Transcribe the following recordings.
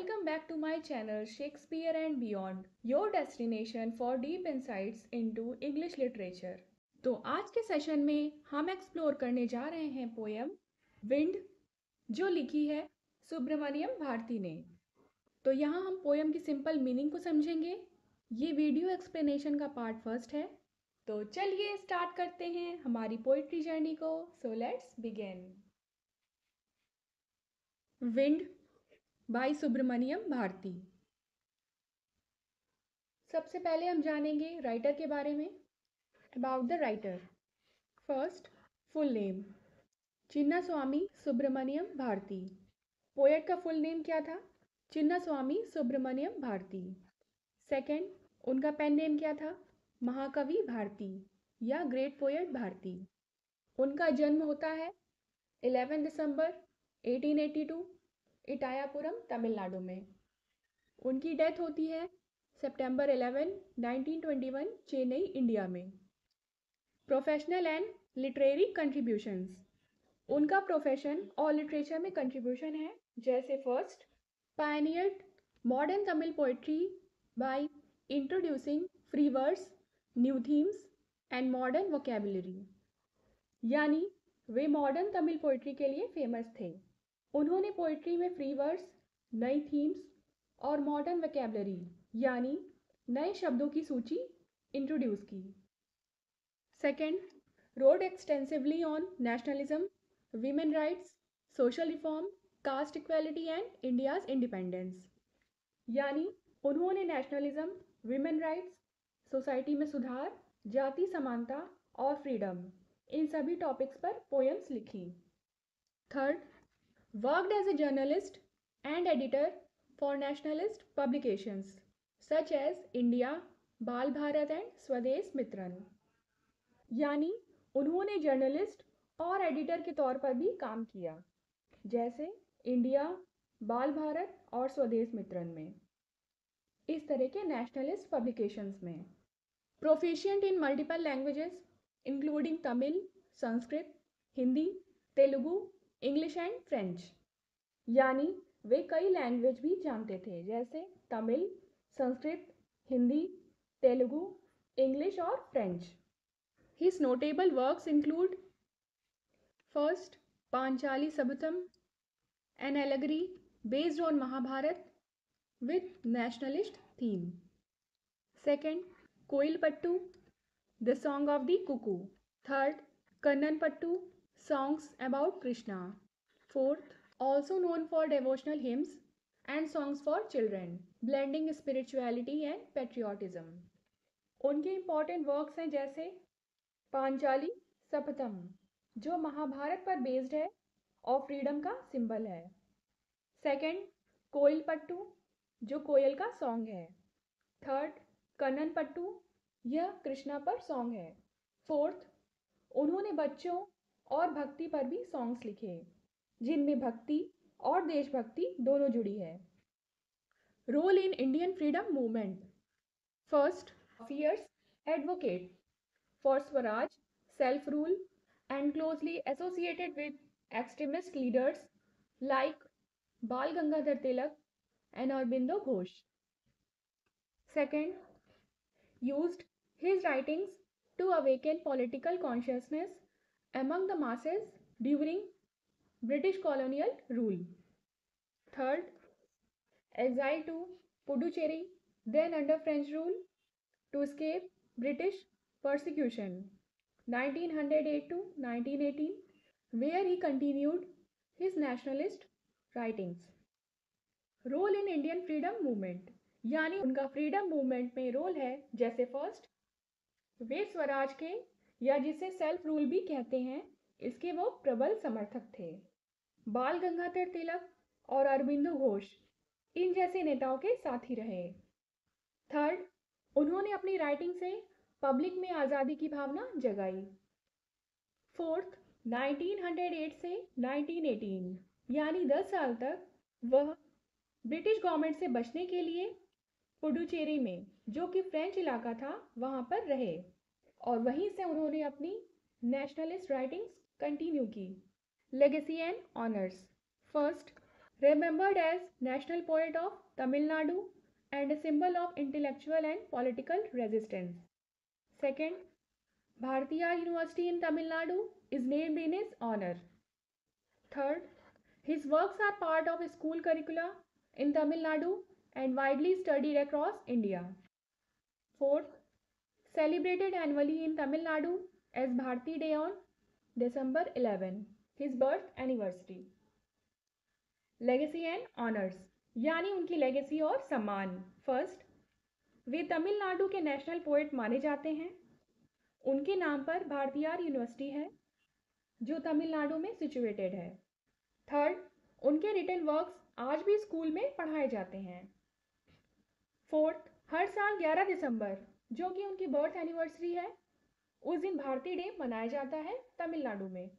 Welcome back to my channel Shakespeare and Beyond, your destination for deep insights into English literature. तो आज के session में हम explore करने जा रहे हैं पोयम विंड, जो लिखी है सुब्रमण्यम भारती ने। तो यहाँ हम पोयम की सिंपल मीनिंग को समझेंगे। ये वीडियो एक्सप्लेनेशन का पार्ट फर्स्ट है। तो चलिए स्टार्ट करते हैं हमारी पोइट्री जर्नी को। So let's begin. Wind by Subramania Bharati. सबसे पहले हम जानेंगे राइटर के बारे में। About the writer. First, full name Chinnaswami Subramania Bharati. Poet का फुल नेम क्या था? चिन्नास्वामी सुब्रमण्यम भारती। सेकंड, उनका पेन नेम क्या था? महाकवि भारती या ग्रेट पोएट भारती। उनका जन्म होता है 11 दिसंबर 1882 इटायापुरम तमिलनाडु में। उनकी डेथ होती है सितंबर 11, 1921 चेन्नई, इंडिया में। Professional and literary contributions. उनका प्रोफेशन और लिटरेचर में कंट्रीब्यूशन है जैसे first, pioneered modern Tamil poetry by introducing free words, new themes and modern vocabulary. यानी वे मॉडर्न तमिल पोएट्री के लिए फेमस थे। उन्होंने पोएट्री में फ्री वर्ड्स, नई थीम्स और मॉडर्न वोकेबुलरी यानी नए शब्दों की सूची इंट्रोड्यूस की। Second, wrote extensively on nationalism, women rights, social reform, caste equality and India's independence। यानी उन्होंने नेशनलिज्म, विमेन राइट्स, सोसाइटी में सुधार, जाति समानता और फ्रीडम, इन सभी टॉपिक्स पर पोएम्स लिखी। Third, worked as a journalist and editor for nationalist publications such as India, Bal Bharat and स्वदेश मित्रन। यानी उन्होंने जर्नलिस्ट और एडिटर के तौर पर भी काम किया, जैसे इंडिया, बाल भारत और स्वदेश मित्रन में, इस तरह के नेशनलिस्ट पब्लिकेशंस में। Proficient in multiple languages including Tamil, Sanskrit, Hindi, Telugu, English and French. यानी वे कई लैंग्वेज भी जानते थे जैसे तमिल, संस्कृत, हिंदी, तेलुगु, इंग्लिश और French. His notable works include first, Panchali Sabatam, an allegory based on Mahabharata with nationalist theme. Second, Koilpattu, the song of the cuckoo. Third, Kannanpattu, songs about Krishna. Fourth, also known for devotional hymns and songs for children, blending spirituality and patriotism. उनके important works हैं जैसे पांचाली सपतम, जो महाभारत पर based है और freedom का symbol है। Second, कोयल पट्टू, जो कोयल का सॉन्ग है। थर्ड, कन्नन पट्टू, यह कृष्णा पर सॉन्ग है। फोर्थ, उन्होंने बच्चों और भक्ति पर भी सॉन्ग्स लिखे जिनमें भक्ति और देशभक्ति दोनों जुड़ी है। Role in Indian freedom movement. First, fierce advocate for Swaraj, self-rule, and closely associated with extremist leaders like Bal Gangadhar Tilak and Aurobindo Ghosh. Second, used his writings to awaken political consciousness among the masses during British colonial rule. Third, exiled to Puducherry, then under French rule, to escape British persecution 1908 to 1918, where he continued his nationalist writings. Role in Indian freedom movement, यानी उनका freedom movement में role है जैसे first, वे स्वराज के या जिसे self rule भी कहते हैं इसके वो प्रबल समर्थक थे। बाल गंगाधर तिलक और अरबिंदो घोष इन जैसे नेताओं के साथी रहे। थर्ड, उन्होंने अपनी राइटिंग से पब्लिक में आज़ादी की भावना जगाई। फोर्थ, 1908 से 1918 यानी 10 साल तक वह ब्रिटिश गवर्नमेंट से बचने के लिए पुडुचेरी में, जो कि फ्रेंच इलाका था, वहां पर रहे और वहीं से उन्होंने अपनी नेशनलिस्ट राइटिंग्स कंटिन्यू की। Legacy and honours. First, remembered as National Poet of Tamil Nadu and a symbol of intellectual and political resistance. Second, Bhartiyar University in Tamil Nadu is named in his honor. Third, his works are part of school curricula in Tamil Nadu and widely studied across India. Fourth, celebrated annually in Tamil Nadu as Bharti Day on December 11, his birth anniversary. Legacy and honours यानी उनकी legacy और सम्मान। First, वे तमिलनाडु के national poet माने जाते हैं। उनके नाम पर भारतीयार यूनिवर्सिटी है जो तमिलनाडु में सिचुएटेड है। थर्ड, उनके रिटन वर्क्स आज भी स्कूल में पढ़ाए जाते हैं। फोर्थ, हर साल 11 दिसंबर जो कि उनकी बर्थ एनिवर्सरी है उस दिन भारती डे मनाया जाता है तमिलनाडु में।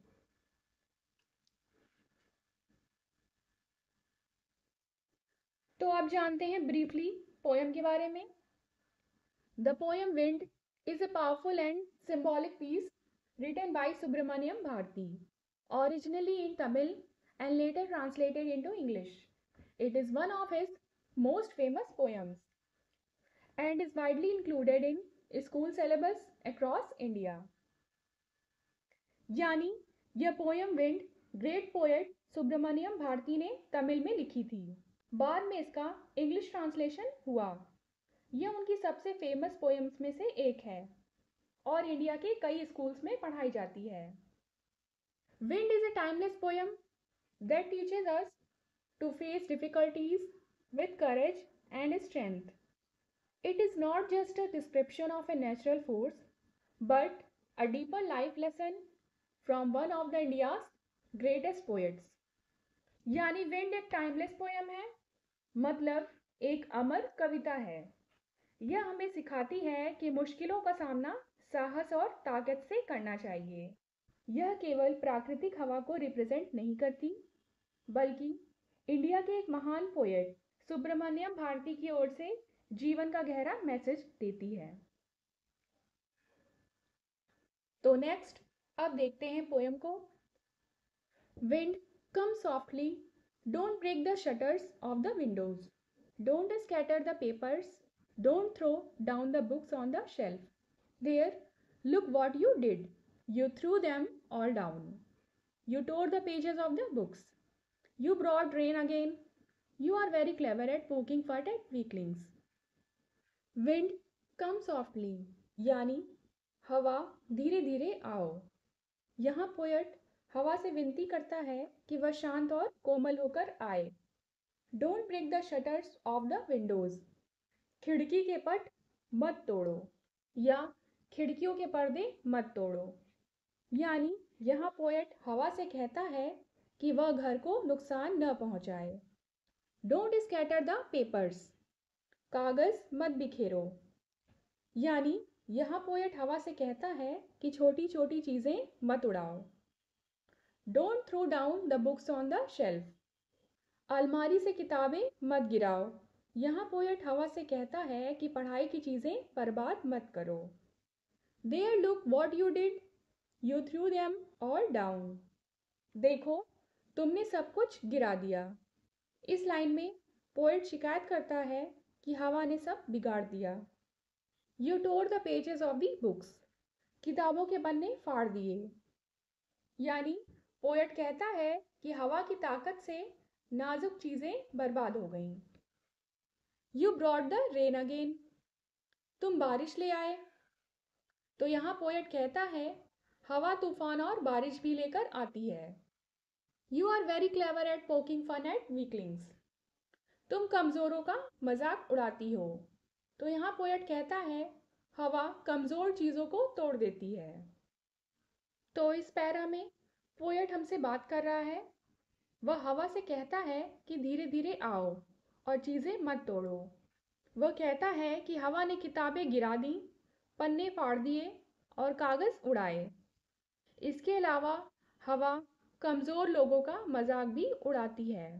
तो आप जानते हैं ब्रीफली पोएम के बारे में। The poem wind is a powerful and symbolic piece written by Subramaniam Bharati, originally in Tamil and later translated into English. It is one of his most famous poems and is widely included in school syllabus across India. यानी यह poem wind great poet Subramania Bharati ने तमिल में लिखी थी। बाद में इसका English translation हुआ। यह उनकी सबसे फेमस पोएम्स में से एक है और इंडिया के कई स्कूल्स में पढ़ाई जाती है। Wind is a timeless poem that teaches us to face difficulties with courage and strength. It is not just a description of a natural force but a deeper life lesson from one of the India's greatest poets. यानी wind एक timeless poem है, मतलब एक अमर कविता है। यह हमें सिखाती है कि मुश्किलों का सामना साहस और ताकत से करना चाहिए। यह केवल प्राकृतिक हवा को रिप्रेजेंट नहीं करती बल्कि इंडिया के एक महान पोएट सुब्रमण्यम भारती की ओर से जीवन का गहरा मैसेज देती है। तो नेक्स्ट अब देखते हैं पोएम को। Wind come softly, don't break the shutters of the windows, don't scatter the papers, don't throw down the books on the shelf. There, look what you did. You threw them all down. You tore the pages of the books. You brought rain again. You are very clever at poking fun at weaklings. Wind, come softly. यानी हवा धीरे धीरे आओ। यहाँ poet हवा से विनती करता है कि वह शांत और कोमल होकर आए। Don't break the shutters of the windows. खिड़की के पट मत तोड़ो या खिड़कियों के पर्दे मत तोड़ो। यानी यहाँ पोएट हवा से कहता है कि वह घर को नुकसान न पहुंचाए। डोंट स्कैटर द पेपर्स, कागज मत बिखेरो। यानी यहाँ पोएट हवा से कहता है कि छोटी छोटी चीजें मत उड़ाओ। Don't throw down the books on the shelf, अलमारी से किताबें मत गिराओ। यहाँ पोएट हवा से कहता है कि पढ़ाई की चीजें बर्बाद मत करो। There look what you did, you threw them all down. देखो तुमने सब कुछ गिरा दिया। इस लाइन में पोएट शिकायत करता है कि हवा ने सब बिगाड़ दिया। You tore the pages of the books. किताबों के पन्ने फाड़ दिए। यानी पोएट कहता है कि हवा की ताकत से नाजुक चीजें बर्बाद हो गईं। You brought the rain again. तुम बारिश ले आए। तो यहाँ पोएट कहता है हवा तूफान और बारिश भी लेकर आती है। You are very clever at poking fun at weaklings. तुम कमजोरों का मजाक उड़ाती हो। तो यहाँ पोएट कहता है हवा कमजोर चीजों को तोड़ देती है। तो इस पैरा में पोएट हमसे बात कर रहा है। वह हवा से कहता है कि धीरे धीरे आओ और चीजें मत तोड़ो। वह कहता है कि हवा ने किताबें गिरा दी, पन्ने फाड़ दिए और कागज उड़ाए। इसके अलावा हवा कमजोर लोगों का मजाक भी उड़ाती है।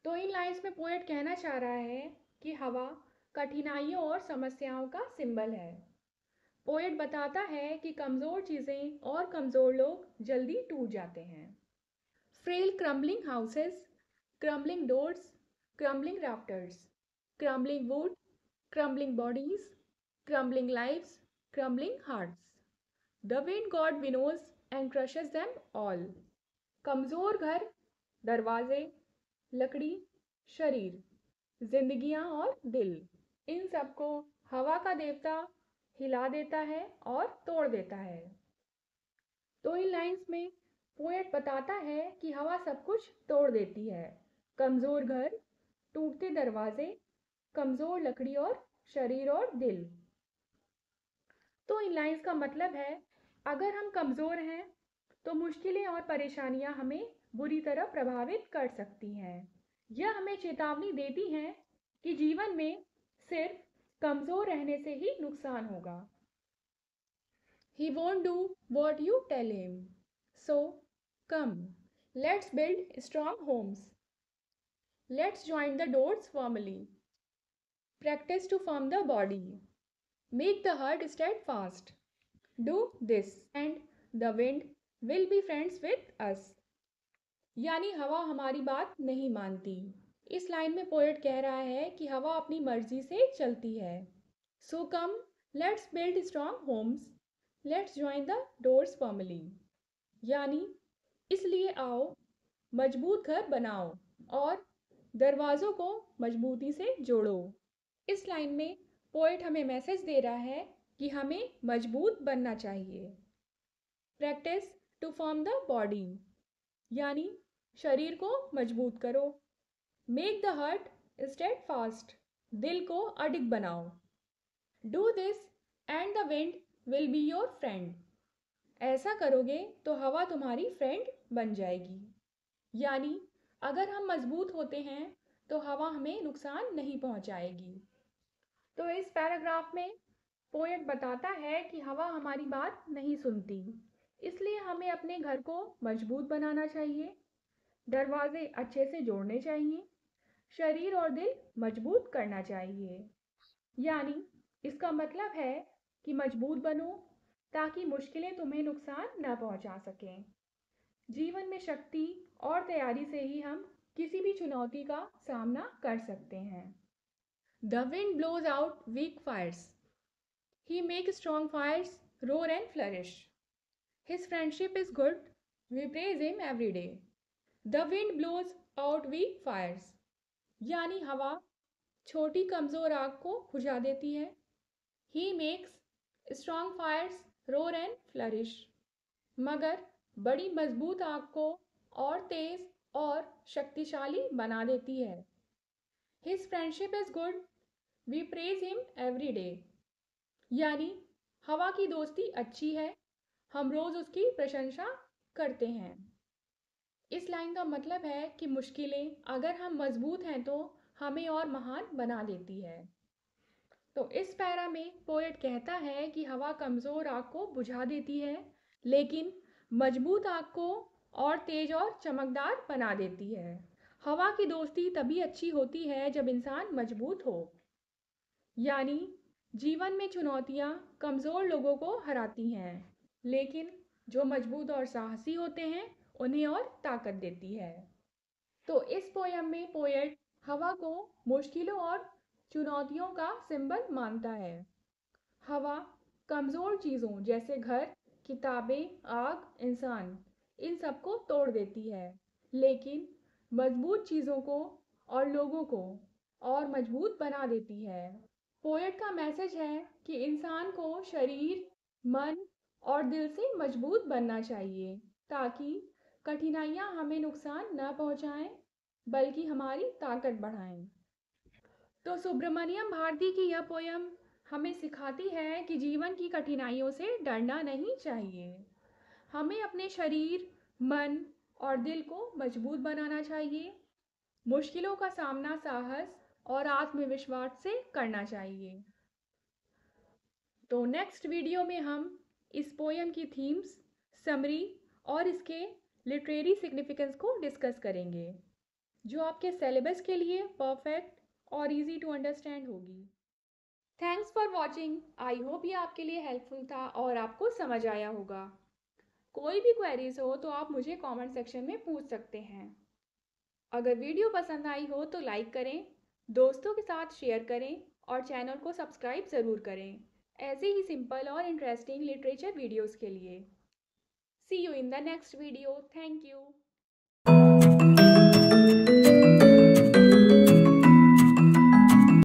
तो इन लाइंस में पोएट कहना चाह रहा है कि हवा कठिनाइयों और समस्याओं का सिंबल है। पोएट बताता है कि कमजोर चीजें और कमजोर लोग जल्दी टूट जाते हैं। Frail crumbling houses crumbling doors, crumbling rafters, crumbling wood, crumbling bodies, crumbling lives, crumbling hearts. The wind god winnows and crushes them all. कमजोर घर, दरवाजे, लकड़ी, शरीर, जिंदगियां और दिल, इन सबको हवा का देवता हिला देता है और तोड़ देता है। तो इन लाइंस में पोएट बताता है कि हवा सब कुछ तोड़ देती है। कमजोर घर, टूटते दरवाजे, कमजोर लकड़ी और शरीर और दिल। तो इन लाइंस का मतलब है, अगर हम कमजोर हैं तो मुश्किलें और परेशानियां हमें बुरी तरह प्रभावित कर सकती हैं। यह हमें चेतावनी देती हैं कि जीवन में सिर्फ कमजोर रहने से ही नुकसान होगा। He won't do what you tell him. So, come, let's build strong homes. Let's join the doors firmly. Practice to form the body. Make the heart steadfast. Do this, and the wind will be friends with us. यानी हवा हमारी बात नहीं मानती। इस line में poet कह रहा है कि हवा अपनी मर्जी से चलती है। So come, let's build strong homes, let's join the doors firmly. यानी इसलिए आओ, मजबूत घर बनाओ और दरवाज़ों को मजबूती से जोड़ो। इस लाइन में पोएट हमें मैसेज दे रहा है कि हमें मजबूत बनना चाहिए। Practice to form the body, यानी शरीर को मजबूत करो। मेक द हार्ट स्टेडफास्ट, दिल को अडिग बनाओ। Do this and the wind will be your friend. ऐसा करोगे तो हवा तुम्हारी फ्रेंड बन जाएगी। यानी अगर हम मजबूत होते हैं तो हवा हमें नुकसान नहीं पहुंचाएगी। तो इस पैराग्राफ में पोएट बताता है कि हवा हमारी बात नहीं सुनती, इसलिए हमें अपने घर को मजबूत बनाना चाहिए, दरवाजे अच्छे से जोड़ने चाहिए, शरीर और दिल मजबूत करना चाहिए। यानी इसका मतलब है कि मजबूत बनो ताकि मुश्किलें तुम्हें नुकसान न पहुंचा सकें। जीवन में शक्ति और तैयारी से ही हम किसी भी चुनौती का सामना कर सकते हैं। The wind blows out weak fires. He makes strong fires roar and flourish. His friendship is good. We praise him every day. The wind blows out weak fires. यानी हवा छोटी कमजोर आग को बुझा देती है। He makes strong fires roar and flourish. मगर बड़ी मजबूत आग को और तेज और शक्तिशाली बना देती है। His friendship is good. We praise him every day. यानी हवा की दोस्ती अच्छी है, हम रोज उसकी प्रशंसा करते हैं। इस लाइन का मतलब है कि मुश्किलें अगर हम मजबूत हैं तो हमें और महान बना देती है। तो इस पैरा में पोएट कहता है कि हवा कमजोर आग को बुझा देती है, लेकिन मजबूत आग को और तेज और चमकदार बना देती है। हवा की दोस्ती तभी अच्छी होती है जब इंसान मजबूत हो। यानी जीवन में चुनौतियां कमजोर लोगों को हराती हैं, लेकिन जो मजबूत और साहसी होते हैं उन्हें और ताकत देती है। तो इस पोयम में पोएट हवा को मुश्किलों और चुनौतियों का सिंबल मानता है। हवा कमजोर चीजों जैसे घर, किताबें, आग, इंसान, इन सबको तोड़ देती है, लेकिन मजबूत चीजों को और लोगों को और मजबूत बना देती है। पोएट का मैसेज है कि इंसान को शरीर, मन और दिल से मजबूत बनना चाहिए ताकि कठिनाइयां हमें नुकसान न पहुंचाएं बल्कि हमारी ताकत बढ़ाएं। तो सुब्रमण्यम भारती की यह पोयम हमें सिखाती है कि जीवन की कठिनाइयों से डरना नहीं चाहिए। हमें अपने शरीर, मन और दिल को मजबूत बनाना चाहिए। मुश्किलों का सामना साहस और आत्मविश्वास से करना चाहिए। तो नेक्स्ट वीडियो में हम इस पोयम की थीम्स, समरी और इसके लिटरेरी सिग्निफिकेंस को डिस्कस करेंगे, जो आपके सिलेबस के लिए परफेक्ट और इजी टू अंडरस्टैंड होगी। Thanks for watching. I hope ये आपके लिए हेल्पफुल था और आपको समझ आया होगा। कोई भी क्वेरीज हो तो आप मुझे कमेंट सेक्शन में पूछ सकते हैं। अगर वीडियो पसंद आई हो तो लाइक करें, दोस्तों के साथ शेयर करें और चैनल को सब्सक्राइब ज़रूर करें ऐसे ही सिंपल और इंटरेस्टिंग लिटरेचर वीडियोज़ के लिए। See you in the next video. Thank you.